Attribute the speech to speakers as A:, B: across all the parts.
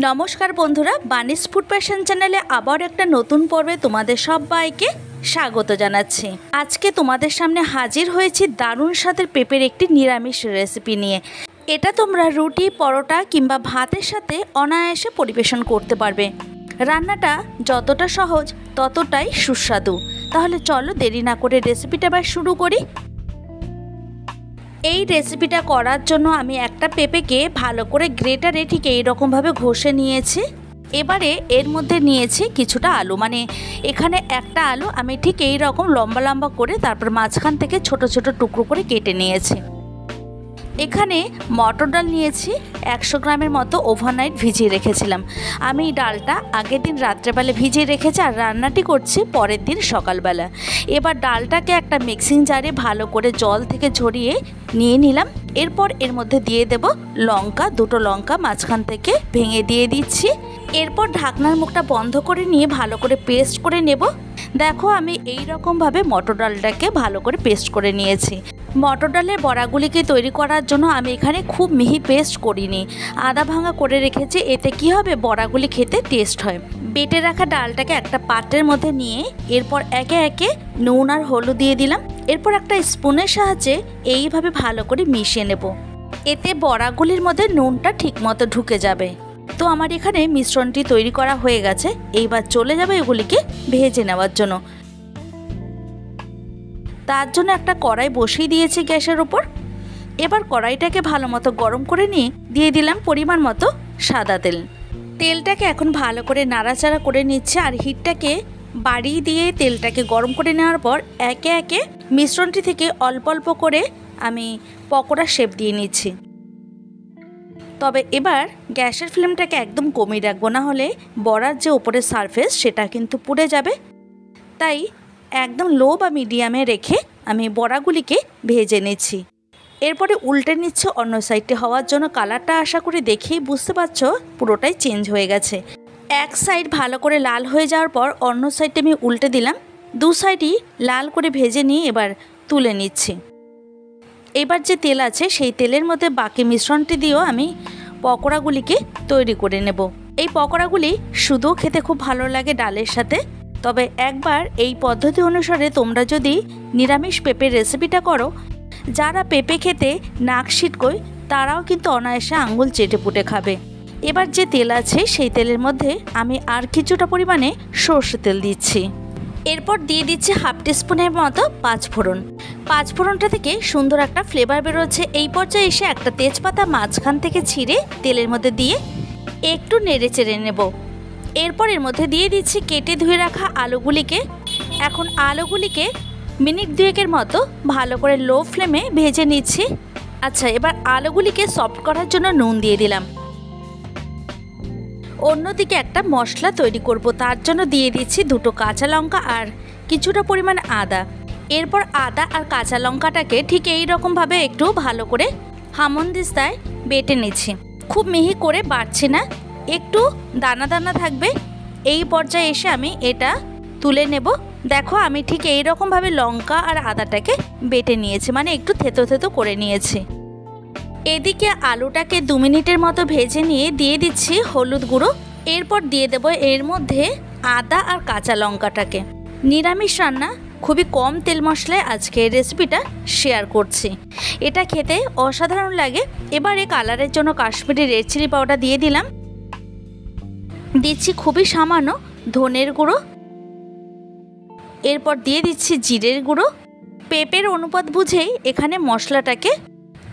A: নমস্কার বন্ধুরা, বানিস food passion চ্যানেলে আবার একটা নতুন পর্বে তোমাদের সবাইকে স্বাগত জানাচ্ছি। আজকে তোমাদের সামনে হাজির হয়েছি দারুণ স্বাদের পেঁপের একটি নিরামিষ রেসিপি নিয়ে। এটা তোমরা রুটি, পরোটা কিংবা ভাতের সাথে অনায়াসে পরিবেশন করতে পারবে। রান্নাটা যতটা সহজ ততটাই সুস্বাদু। তাহলে চলো দেরি না করে রেসিপিটা এবার শুরু করি। এই রেসিপিটা করার জন্য আমি একটা পেঁপেকে ভালো করে গ্রেটারে ঠিক এইরকমভাবে ঘষে নিয়েছি। এবারে এর মধ্যে নিয়েছি কিছুটা আলু, মানে এখানে একটা আলু আমি ঠিক এই রকম লম্বা লম্বা করে তারপর মাঝখান থেকে ছোট ছোট টুকরো করে কেটে নিয়েছি। এখানে মটর ডাল নিয়েছি 100 গ্রামের মতো, ওভারনাইট ভিজিয়ে রেখেছিলাম। আমি ডালটা আগের দিন রাত্রেবেলা ভিজিয়ে রেখেছি আর রান্নাটি করছি পরের দিন সকালবেলা। এবার ডালটাকে একটা মিক্সিং জারে ভালো করে জল থেকে ঝরিয়ে নিয়ে নিলাম। এরপর এর মধ্যে দিয়ে দেব লঙ্কা, দুটো লঙ্কা মাঝখান থেকে ভেঙে দিয়ে দিচ্ছি। এরপর ঢাকনার মুখটা বন্ধ করে নিয়ে ভালো করে পেস্ট করে নেব। দেখো আমি এই রকমভাবে মটর ডালটাকে ভালো করে পেস্ট করে নিয়েছি। মটর ডালের বড়াগুলিকে তৈরি করার জন্য আমি এখানে খুব মিহি পেস্ট করিনি, আদা ভাঙা করে রেখেছি। এতে কি হবে, বড়াগুলি খেতে টেস্ট হয়। বেটে রাখা ডালটাকে একটা পাত্রের মধ্যে নিয়ে এরপর একে একে নুন আর হলুদ দিয়ে দিলাম। এরপর একটা স্পুনের সাহায্যে এইভাবে ভালো করে মিশিয়ে নেব। এতে বড়াগুলির মধ্যে নুনটা ঠিকমতো ঢুকে যাবে। তো আমার এখানে মিশ্রণটি তৈরি করা হয়ে গেছে। এইবার চলে যাবে এগুলিকে ভেজে নেওয়ার জন্য। তার জন্য একটা কড়াই বসিয়ে দিয়েছি গ্যাসের উপর। এবার কড়াইটাকে ভালো মতো গরম করে নিয়ে দিয়ে দিলাম পরিমাণ মতো সাদা তেল। তেলটাকে এখন ভালো করে নাড়াচাড়া করে নিচ্ছে আর হিটটাকে বাড়িয়ে দিয়ে তেলটাকে গরম করে নেওয়ার পর একে একে মিশ্রণটি থেকে অল্প অল্প করে আমি পকোড়া শেপ দিয়ে নিচ্ছি। তবে এবার গ্যাসের ফ্লেমটাকে একদম কমিয়ে রাখবো, না হলে বড়ার যে ওপরের সারফেস সেটা কিন্তু পুড়ে যাবে। তাই একদম লো বা মিডিয়ামে রেখে আমি বড়াগুলিকে ভেজে নিচ্ছি। এরপরে উল্টে নিচ্ছে অন্য সাইডে হওয়ার জন্য। কালারটা আশা করি দেখেই বুঝতে পারছো পুরোটাই চেঞ্জ হয়ে গেছে। এক সাইড ভালো করে লাল হয়ে যাওয়ার পর অন্য সাইডে আমি উল্টে দিলাম। দু সাইডই লাল করে ভেজে নিয়ে এবার তুলে নিচ্ছি। এবার যে তেল আছে সেই তেলের মধ্যে বাকি মিশ্রণটি দিয়েও আমি পকোড়াগুলিকে তৈরি করে নেব। এই পকোড়াগুলি শুধুও খেতে খুব ভালো লাগে ডালের সাথে। তবে একবার এই পদ্ধতি অনুসারে তোমরা যদি নিরামিষ পেঁপের রেসিপিটা করো, যারা পেঁপে খেতে নাক ছিটকোয় তারাও কিন্তু অনায়াসে আঙুল চেটে পুটে খাবে। এবার যে তেল আছে সেই তেলের মধ্যে আমি আর কিছুটা পরিমাণে সর্ষে তেল দিচ্ছি। এরপর দিয়ে দিচ্ছি হাফ টিস্পুনের মতো পাঁচফোড়ন। পাঁচফোড়নটা থেকে সুন্দর একটা ফ্লেভার বেরোচ্ছে। এই পর্যায়ে এসে একটা তেজপাতা মাঝখান থেকে ছিঁড়ে তেলের মধ্যে দিয়ে একটু নেড়ে চেড়ে নেব। এরপর এর মধ্যে দিয়ে দিচ্ছি কেটে ধুয়ে রাখা আলুগুলিকে। এখন আলুগুলিকে মিনিট দুয়েকের মতো ভালো করে লো ফ্লেমে ভেজে নিচ্ছি। আচ্ছা, এবার আলুগুলিকে সফট করার জন্য নুন দিয়ে দিলাম। অন্যদিকে একটা মশলা তৈরি করব, তার জন্য দিয়ে দিচ্ছি দুটো কাঁচা লঙ্কা আর কিছুটা পরিমাণ আদা। এরপর আদা আর কাঁচা লঙ্কাটাকে ঠিক এই রকমভাবে একটু ভালো করে হামনদিস্তায় বেটে নিচ্ছি। খুব মিহি করে বাটছি না, একটু দানা দানা থাকবে। এই পর্যায়ে এসে আমি এটা তুলে নেব। দেখো আমি ঠিক এই রকমভাবে লঙ্কা আর আদাটাকে বেটে নিয়েছি, মানে একটু থেতো থেতো করে নিয়েছি। এদিকে আলুটাকে 2 মিনিটের মতো ভেজে নিয়ে দিয়ে দিচ্ছি হলুদ গুঁড়ো। এরপর দিয়ে দেব এর মধ্যে আদা আর কাঁচা লঙ্কাটাকে। নিরামিষ রান্না, খুবই কম তেল মশলায় আজকে এই রেসিপিটা শেয়ার করছি। এটা খেতে অসাধারণ লাগে। এবার এই কালারের জন্য কাশ্মীরি রেড চিলি পাউডার দিয়ে দিলাম। দিচ্ছি খুবই সামান্য ধনের গুঁড়ো। এরপর দিয়ে দিচ্ছি জিরের গুঁড়ো। পেঁপের অনুপাত বুঝেই এখানে মশলাটাকে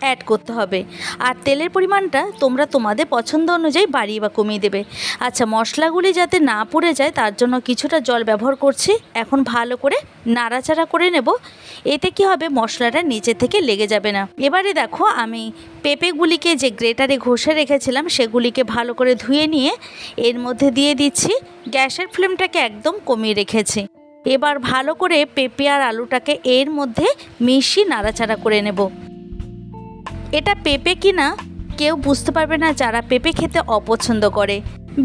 A: অ্যাড করতে হবে। আর তেলের পরিমাণটা তোমরা তোমাদের পছন্দ অনুযায়ী বাড়িয়ে বা কমিয়ে দেবে। আচ্ছা, মশলাগুলি যাতে না পুড়ে যায় তার জন্য কিছুটা জল ব্যবহার করছি। এখন ভালো করে নাড়াচাড়া করে নেব। এতে কি হবে, মশলাটা নিচে থেকে লেগে যাবে না। এবারে দেখো আমি পেঁপেগুলিকে যে গ্রেটারে ঘষে রেখেছিলাম সেগুলিকে ভালো করে ধুয়ে নিয়ে এর মধ্যে দিয়ে দিচ্ছি। গ্যাসের ফ্লেমটাকে একদম কমিয়ে রেখেছি। এবার ভালো করে পেঁপে আর আলুটাকে এর মধ্যে মিশিয়ে নাড়াচাড়া করে নেব। এটা পেঁপে কিনা কেউ বুঝতে পারবে না যারা পেঁপে খেতে অপছন্দ করে।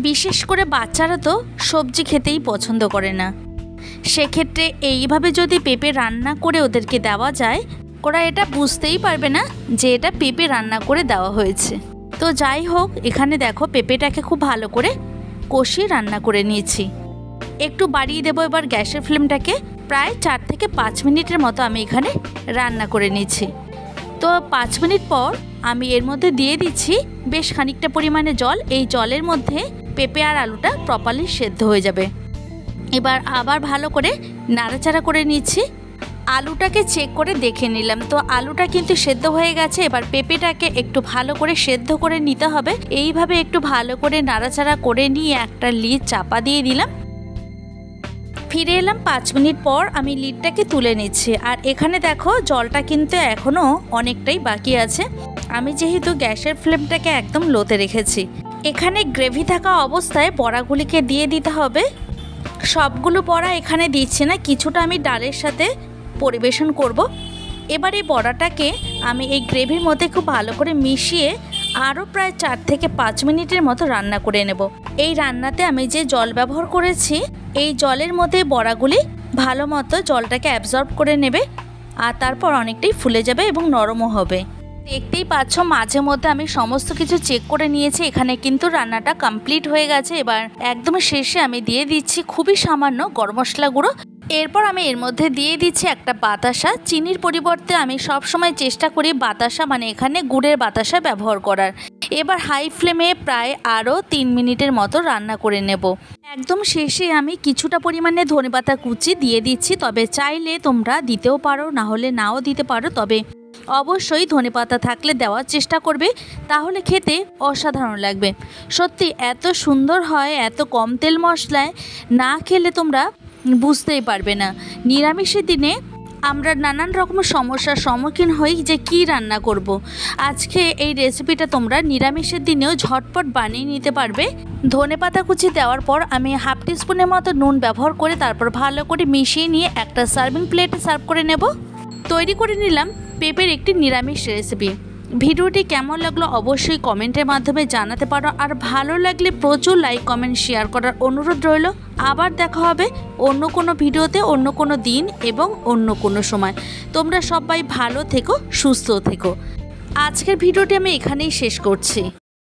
A: বিশেষ করে বাচ্চারা তো সবজি খেতেই পছন্দ করে না। সেক্ষেত্রে এইভাবে যদি পেঁপে রান্না করে ওদেরকে দেওয়া যায়, ওরা এটা বুঝতেই পারবে না যে এটা পেঁপে রান্না করে দেওয়া হয়েছে। তো যাই হোক, এখানে দেখো পেঁপেটাকে খুব ভালো করে কষিয়ে রান্না করে নিয়েছি। একটু বাড়িয়ে দেবো এবার গ্যাসের ফ্লেমটাকে। প্রায় 4 থেকে 5 মিনিটের মতো আমি এখানে রান্না করে নিচ্ছি। তো 5 মিনিট পর আমি এর মধ্যে দিয়ে দিচ্ছি বেশ খানিকটা পরিমাণে জল। এই জলের মধ্যে পেঁপে আর আলুটা প্রপারলি সেদ্ধ হয়ে যাবে। এবার আবার ভালো করে নাড়াচাড়া করে নিচ্ছি। আলুটাকে চেক করে দেখে নিলাম, তো আলুটা কিন্তু সেদ্ধ হয়ে গেছে। এবার পেঁপেটাকে একটু ভালো করে সেদ্ধ করে নিতে হবে। এইভাবে একটু ভালো করে নাড়াচাড়া করে নিয়ে একটা লিড চাপা দিয়ে দিলাম। ফিরে এলাম 5 মিনিট পর। আমি লিডটাকে তুলে নিচ্ছি। আর এখানে দেখো জলটা কিন্তু এখনও অনেকটাই বাকি আছে। আমি যেহেতু গ্যাসের ফ্লেমটাকে একদম লোতে রেখেছি, এখানে গ্রেভি থাকা অবস্থায় বড়াগুলিকে দিয়ে দিতে হবে। সবগুলো বড়া এখানে দিচ্ছি না, কিছুটা আমি ডালের সাথে পরিবেশন করব। এবার এই বড়াটাকে আমি এই গ্রেভির মধ্যে খুব ভালো করে মিশিয়ে আরও প্রায় 4 থেকে 5 মিনিটের মতো রান্না করে নেব। এই রান্নাতে আমি যে জল ব্যবহার করেছি, এই জলের মধ্যে বড়াগুলি ভালো মতো জলটাকে অ্যাবজর্ব করে নেবে আর তারপর অনেকটাই ফুলে যাবে এবং নরমও হবে। দেখতেই পাচ্ছ মাঝে মধ্যে আমি সমস্ত কিছু চেক করে নিয়েছি। এখানে কিন্তু রান্নাটা কমপ্লিট হয়ে গেছে। এবার একদম শেষে আমি দিয়ে দিচ্ছি খুবই সামান্য গরম মশলা গুঁড়ো। এরপর আমি এর মধ্যে দিয়ে দিচ্ছি একটা বাতাসা। চিনির পরিবর্তে আমি সব সময় চেষ্টা করি বাতাসা, মানে এখানে গুড়ের বাতাসা ব্যবহার করার। এবার হাই ফ্লেমে প্রায় আরও 3 মিনিটের মতো রান্না করে নেব। একদম শেষে আমি কিছুটা পরিমাণে ধনেপাতা কুচি দিয়ে দিচ্ছি। তবে চাইলে তোমরা দিতেও পারো, না হলে নাও দিতে পারো। তবে অবশ্যই ধনেপাতা থাকলে দেওয়ার চেষ্টা করবে, তাহলে খেতে অসাধারণ লাগবে। সত্যি এত সুন্দর হয়, এত কম তেল মশলায়। না খেলে তোমরা বুঝতেই পারবে না। নিরামিষের দিনে আমরা নানান রকম সমস্যার সম্মুখীন হই যে কি রান্না করব। আজকে এই রেসিপিটা তোমরা নিরামিষের দিনেও ঝটপট বানিয়ে নিতে পারবে। ধনেপাতা কুচি দেওয়ার পর আমি হাফ টিস্পুনের মতো নুন ব্যবহার করে তারপর ভালো করে মিশিয়ে নিয়ে একটা সার্ভিং প্লেটে সার্ভ করে নেব। তৈরি করে নিলাম পেঁপের একটি নিরামিষ রেসিপি। ভিডিওটি কেমন লাগলো অবশ্যই কমেন্টের মাধ্যমে জানাতে পারো। আর ভালো লাগলে প্রচুর লাইক কমেন্ট শেয়ার করার অনুরোধ রইল। আবার দেখা হবে অন্য কোনো ভিডিওতে, অন্য কোনো দিন এবং অন্য কোনো সময়। তোমরা সবাই ভালো থেকো, সুস্থ থেকো। আজকের ভিডিওটি আমি এখানেই শেষ করছি।